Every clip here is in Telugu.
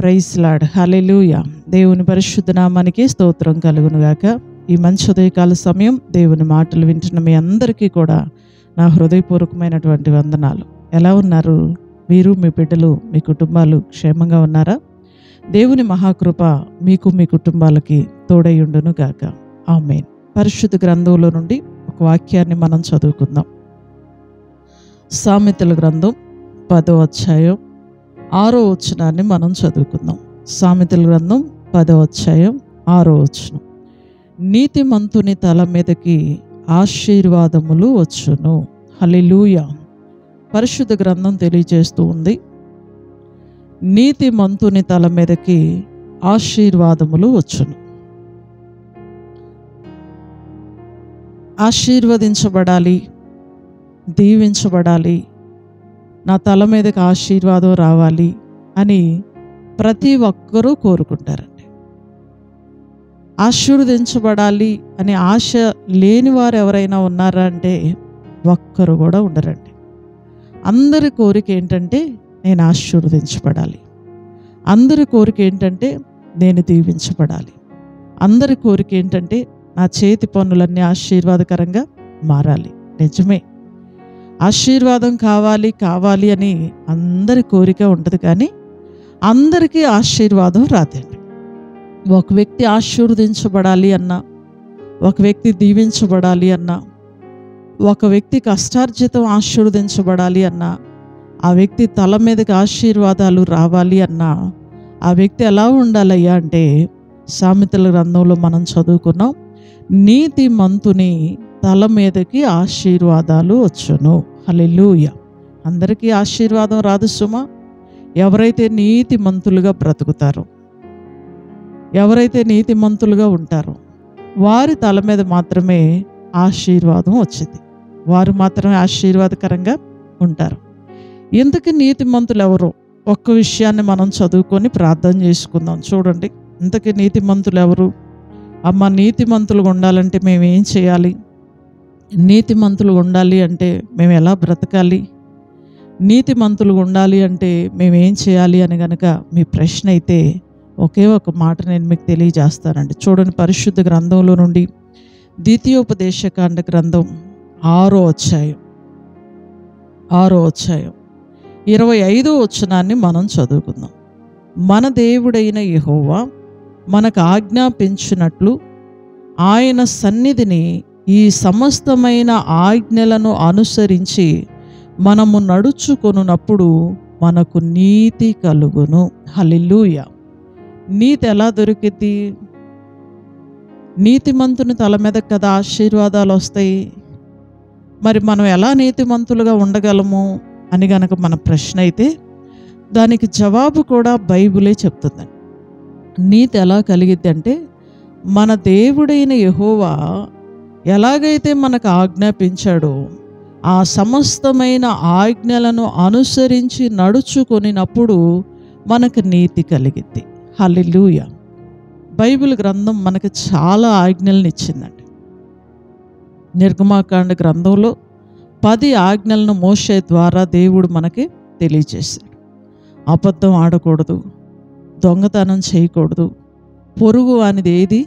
ప్రైజ్ లార్డ్, హల్లెలూయా. దేవుని పరిశుద్ధ నామానికి స్తోత్రం కలుగును గాక. ఈ మంచి ఉదయకాల సమయం దేవుని మాటలు వింటున్న మీ అందరికీ కూడా నా హృదయపూర్వకమైనటువంటి వందనాలు. ఎలా ఉన్నారు? మీరు, మీ బిడ్డలు, మీ కుటుంబాలు క్షేమంగా ఉన్నారా? దేవుని మహాకృప మీకు, మీ కుటుంబాలకి తోడైయుండును గాక. ఆమేన్. పరిశుద్ధ గ్రంథంలో నుండి ఒక వాక్యాన్ని మనం చదువుకుందాం. సామెతల గ్రంథం 10వ అధ్యాయం 6వ వచనాన్ని మనం చదువుకుందాం. సామెతల గ్రంథం 10వ అధ్యాయం 6వ వచనం. నీతిమంతుని తల మీదకి ఆశీర్వాదములు వచ్చును. హల్లెలూయా. పరిశుద్ధ గ్రంథం తెలియజేస్తూ ఉంది, నీతిమంతుని తల మీదకి ఆశీర్వాదములు వచ్చును. ఆశీర్వదించబడాలి, దీవించబడాలి, నా తల మీదకి ఆశీర్వాదం రావాలి అని ప్రతి ఒక్కరూ కోరుకుంటారండి. ఆశీర్వదించబడాలి అనే ఆశ లేని వారు ఎవరైనా ఉన్నారా అంటే ఒక్కరు కూడా ఉండరండి. అందరి కోరిక ఏంటంటే నేను ఆశీర్వదించబడాలి. అందరి కోరిక ఏంటంటే నేను దీవించబడాలి. అందరి కోరిక ఏంటంటే నా చేతి పనులన్నీ ఆశీర్వాదకరంగా మారాలి. నిజమే, ఆశీర్వాదం కావాలి కావాలి అని అందరి కోరిక ఉంటుంది, కానీ అందరికీ ఆశీర్వాదం రాదండి. ఒక వ్యక్తి ఆశీర్వదించబడాలి అన్నా, ఒక వ్యక్తి దీవించబడాలి అన్నా, ఒక వ్యక్తి కష్టార్జితం ఆశీర్వదించబడాలి అన్నా, ఆ వ్యక్తి తల మీదకి ఆశీర్వాదాలు రావాలి అన్నా ఆ వ్యక్తి ఎలా ఉండాలయ్యా అంటే సామెతల గ్రంథంలో మనం చదువుకున్నాం, నీతిమంతుని తల మీదకి ఆశీర్వాదాలు వచ్చును. హల్లెలూయా. అందరికీ ఆశీర్వాదం రాదు సుమా. ఎవరైతే నీతిమంతులుగా బ్రతుకుతారో, ఎవరైతే నీతిమంతులుగా ఉంటారో వారి తల మీద మాత్రమే ఆశీర్వాదం వచ్చింది. వారు మాత్రమే ఆశీర్వాదకరంగా ఉంటారు. ఇంతకీ నీతిమంతులు ఎవరు? ఒక్క విషయాన్ని మనం చదువుకొని ప్రార్థన చేసుకుందాం. చూడండి, ఇంతకీ నీతిమంతులు ఎవరు? అమ్మ, నీతిమంతులుగా ఉండాలంటే మేము ఏం చేయాలి? నీతిమంతులుగా ఉండాలి అంటే మేము ఎలా బ్రతకాలి? నీతిమంతులుగా ఉండాలి అంటే మేము ఏం చేయాలి అని కనుక మీ ప్రశ్న అయితే ఒకే ఒక మాట నేను మీకు తెలియజేస్తానండి. చూడండి, పరిశుద్ధ గ్రంథంలో నుండి ద్వితీయోపదేశకాండ గ్రంథం 6వ అధ్యాయం 25వ వచనాన్ని మనం చదువుకుందాం. మన దేవుడైన యెహోవా మనకు ఆజ్ఞాపించినట్లు ఆయన సన్నిధిని ఈ సమస్తమైన ఆజ్ఞలను అనుసరించి మనము నడుచుకొనున్నప్పుడు మనకు నీతి కలుగును. హల్లెలూయా. నీతి ఎలా దొరికింది? నీతిమంతుని తల మీద కదా ఆశీర్వాదాలు వస్తాయి. మరి మనం ఎలా నీతిమంతులుగా ఉండగలము అని గనక మన ప్రశ్న అయితే దానికి జవాబు కూడా బైబిలే చెప్తుందండి. నీతి ఎలా కలిగిద్ది అంటే మన దేవుడైన యెహోవా ఎలాగైతే మనకు ఆజ్ఞాపించాడో ఆ సమస్తమైన ఆజ్ఞలను అనుసరించి నడుచుకొనినప్పుడు మనకు నీతి కలిగిద్ది. హల్లెలూయా. బైబిల్ గ్రంథం మనకు చాలా ఆజ్ఞలను ఇచ్చిందండి. నిర్గమాకాండ గ్రంథంలో 10 ఆజ్ఞలను మోషే ద్వారా దేవుడు మనకి తెలియజేశాడు. అబద్ధం ఆడకూడదు, దొంగతనం చేయకూడదు, పొరుగు అనేది ఏది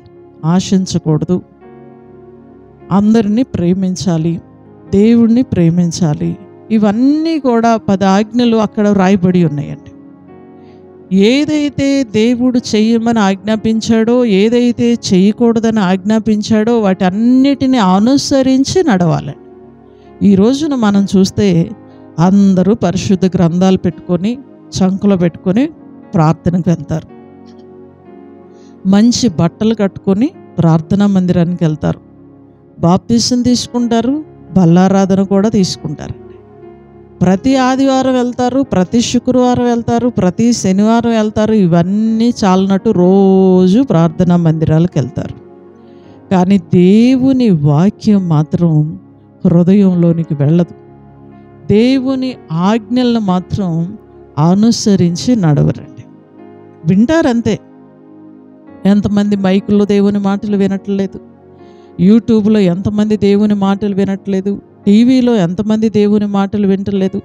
ఆశించకూడదు, అందరినీ ప్రేమించాలి, దేవుణ్ణి ప్రేమించాలి. ఇవన్నీ కూడా 10 ఆజ్ఞలు అక్కడ రాయబడి ఉన్నాయండి. ఏదైతే దేవుడు చెయ్యమని ఆజ్ఞాపించాడో, ఏదైతే చేయకూడదని ఆజ్ఞాపించాడో వాటన్నిటిని అనుసరించి నడవాలి. ఈ రోజున మనం చూస్తే అందరూ పరిశుద్ధ గ్రంథాలు పెట్టుకొని చంకలో పెట్టుకొని ప్రార్థనకు వెళ్తారు. మంచి బట్టలు కట్టుకొని ప్రార్థనా మందిరానికి వెళ్తారు. బాప్తిసం తీసుకుంటారు, బల్లారాధన కూడా తీసుకుంటారు. ప్రతి ఆదివారం వెళ్తారు, ప్రతి శుక్రవారం వెళ్తారు, ప్రతి శనివారం వెళ్తారు. ఇవన్నీ చాలనట్టు రోజు ప్రార్థనా మందిరాలకు వెళ్తారు. కానీ దేవుని వాక్యం మాత్రం హృదయంలోనికి వెళ్ళదు. దేవుని ఆజ్ఞలను మాత్రం అనుసరించి నడవరండి. వింటారంతే. ఎంతమంది మైకుల్లో దేవుని మాటలు వినట్లేదు, యూట్యూబ్లో ఎంతమంది దేవుని మాటలు వినట్లేదు, టీవీలో ఎంతమంది దేవుని మాటలు వింటలేదు,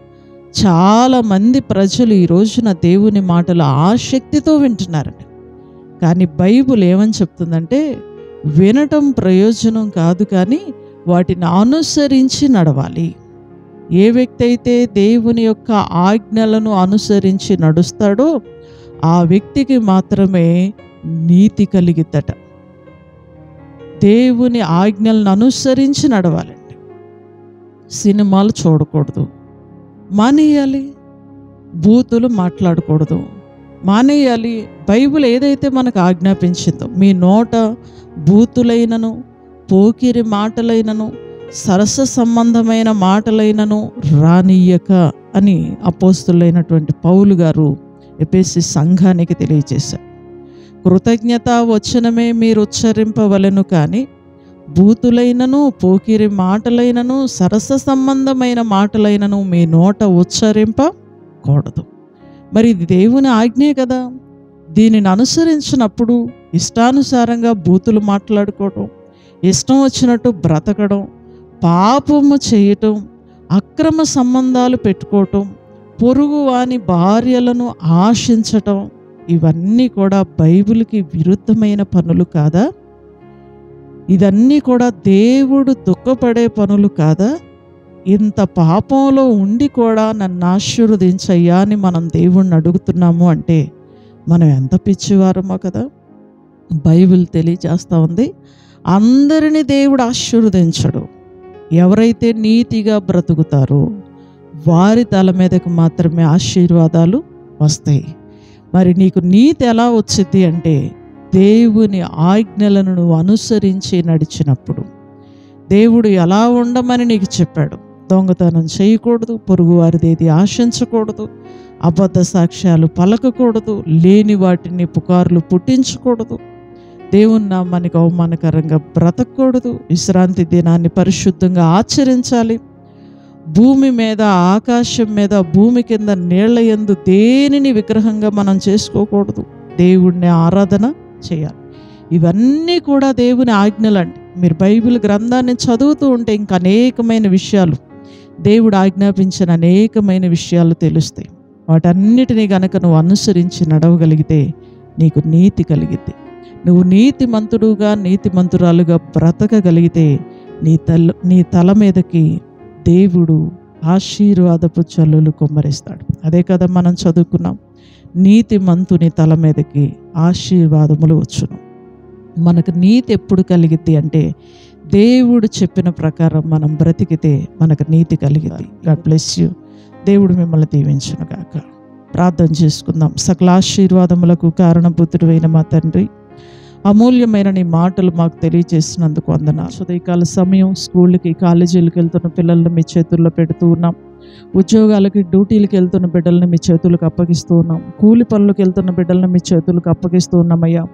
చాలామంది ప్రజలు ఈ రోజున దేవుని మాటలు ఆసక్తితో వింటున్నారండి. కానీ బైబిల్ ఏమని చెప్తుందంటే, వినటం ప్రయోజనం కాదు, కానీ వాటిని అనుసరించి నడవాలి. ఏ వ్యక్తి అయితే దేవుని యొక్క ఆజ్ఞలను అనుసరించి నడుస్తాడో ఆ వ్యక్తికి మాత్రమే నీతి కలిగిద్దట. దేవుని ఆజ్ఞలను అనుసరించి నడవాలండి. సినిమాలు చూడకూడదు, మానేయాలి. బూతులు మాట్లాడకూడదు, మానేయాలి. బైబిల్ ఏదైతే మనకు ఆజ్ఞాపించిందో, మీ నోట బూతులైనను, పోకిరి మాటలైనను, సరస సంబంధమైన మాటలైనను రానియ్యక అని అపోస్తులైనటువంటి పౌలు గారు ఎఫెసీ సంఘానికి తెలియజేశారు. కృతజ్ఞత వచనమే మీరు ఉచ్చరింపవలెను, కానీ బూతులైనను, పోకిరి మాటలైనను, సరస సంబంధమైన మాటలైనను మీ నోట ఉచ్చరింపకూడదు. మరి ఇది దేవుని ఆజ్ఞే కదా. దీనిని అనుసరించినప్పుడు ఇష్టానుసారంగా బూతులు మాట్లాడుకోవటం, ఇష్టం వచ్చినట్టు బ్రతకడం, పాపము చేయటం, అక్రమ సంబంధాలు పెట్టుకోవటం, పొరుగు వాని భార్యలను ఆశించటం, ఇవన్నీ కూడా బైబిల్కి విరుద్ధమైన పనులు కాదా? ఇదన్నీ కూడా దేవుడు దుఃఖపడే పనులు కాదా? ఇంత పాపంలో ఉండి కూడా నన్ను ఆశీర్వదించయ్యా అని మనం దేవుణ్ణి అడుగుతున్నాము అంటే మనం ఎంత పిచ్చివారమో కదా. బైబిల్ తెలియజేస్తూ ఉంది, అందరినీ దేవుడు ఆశీర్వదించడు. ఎవరైతే నీతిగా బ్రతుకుతారో వారి తల మీదకు మాత్రమే ఆశీర్వాదాలు వస్తాయి. మరి నీకు నీతి ఎలా వచ్చింది అంటే, దేవుని ఆజ్ఞలను నువ్వు అనుసరించి నడిచినప్పుడు. దేవుడు ఎలా ఉండమని నీకు చెప్పాడు. దొంగతనం చేయకూడదు, పొరుగు వారిదేది ఆశించకూడదు, అబద్ధ సాక్ష్యాలు పలకకూడదు, లేని వాటిని పుకార్లు పుట్టించకూడదు, దేవుని నామానికి అవమానకరంగా బ్రతకూడదు, విశ్రాంతి దినాన్ని పరిశుద్ధంగా ఆచరించాలి, భూమి మీద, ఆకాశం మీద, భూమి కింద, నీళ్ల యందు దేనిని విగ్రహంగా మనం చేసుకోకూడదు, దేవుడిని ఆరాధన చేయాలి. ఇవన్నీ కూడా దేవుని ఆజ్ఞలండి. మీరు బైబిల్ గ్రంథాన్ని చదువుతూ ఉంటే ఇంకా అనేకమైన విషయాలు, దేవుడు ఆజ్ఞాపించిన అనేకమైన విషయాలు తెలుస్తాయి. వాటన్నిటినీ గనక నువ్వు అనుసరించి నడవగలిగితే నీకు నీతి కలిగిద్ది. నువ్వు నీతిమంతుడుగా, నీతిమంతురాలుగా బ్రతకగలిగితే నీ తల మీదకి దేవుడు ఆశీర్వాదపు చల్లులు కుమ్మరిస్తాడు. అదే కదా మనం చదువుకున్నాం, నీతిమంతుని తల మీదకి ఆశీర్వాదములు వచ్చును. మనకు నీతి ఎప్పుడు కలిగిద్ది అంటే, దేవుడు చెప్పిన ప్రకారం మనం బ్రతికితే మనకు నీతి కలిగిద్ది. God bless you. దేవుడు మిమ్మల్ని దీవించును గాక. ప్రార్థన చేసుకుందాం. సకల ఆశీర్వాదములకు కారణభూతుడైన మా తండ్రి, అమూల్యమైన నీ మాటలు మాకు తెలియజేసినందుకు వందనాలు. ఉదయకాల సమయం స్కూళ్ళకి, కాలేజీలకు వెళ్తున్న పిల్లల్ని మీ చేతుల్లో పెడుతూ ఉన్నాం. ఉద్యోగాలకి, డ్యూటీలకు వెళ్తున్న బిడ్డల్ని మీ చేతులకు అప్పగిస్తూ ఉన్నాం. కూలి పనులకు వెళ్తున్న బిడ్డల్ని మీ చేతులకు అప్పగిస్తూ ఉన్నామయ్యా.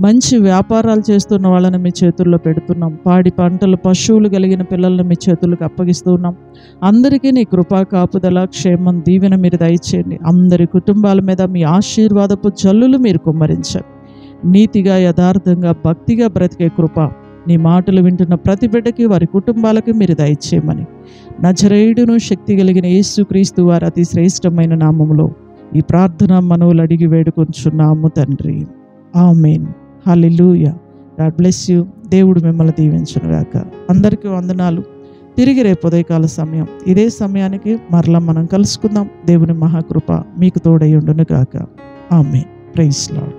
మంచి వ్యాపారాలు చేస్తున్న వాళ్ళని మీ చేతుల్లో పెడుతున్నాం. పాడి పంటలు, పశువులు కలిగిన పిల్లల్ని మీ చేతులకు అప్పగిస్తూ ఉన్నాం. అందరికీ నీ కృపా కాపుదల, క్షేమం, దీవెన మీరు దయచేయండి. అందరి కుటుంబాల మీద మీ ఆశీర్వాదపు జల్లులు మీరు కుమ్మరించండి. నీతిగా, యథార్థంగా, భక్తిగా బ్రతికే కృప నీ మాటలు వింటున్న ప్రతి బిడ్డకి, వారి కుటుంబాలకి మీరు దయచేయమని నజరేయుడును శక్తి కలిగిన యేసుక్రీస్తు వారి అతి శ్రేష్టమైన నామములో ఈ ప్రార్థన మనవులు అడిగి వేడుకొంచున్నాము తండ్రి. Amen. Hallelujah. God bless you. దేవుడు మిమ్మల్ని దీవించును గాక. అందరికీ వందనాలు. తిరిగి రేపు ఉదయకాల సమయం ఇదే సమయానికి మరలా మనం కలుసుకుందాం. దేవుని మహాకృప మీకు తోడై ఉండును గాక. ఆమేన్. Praise lord.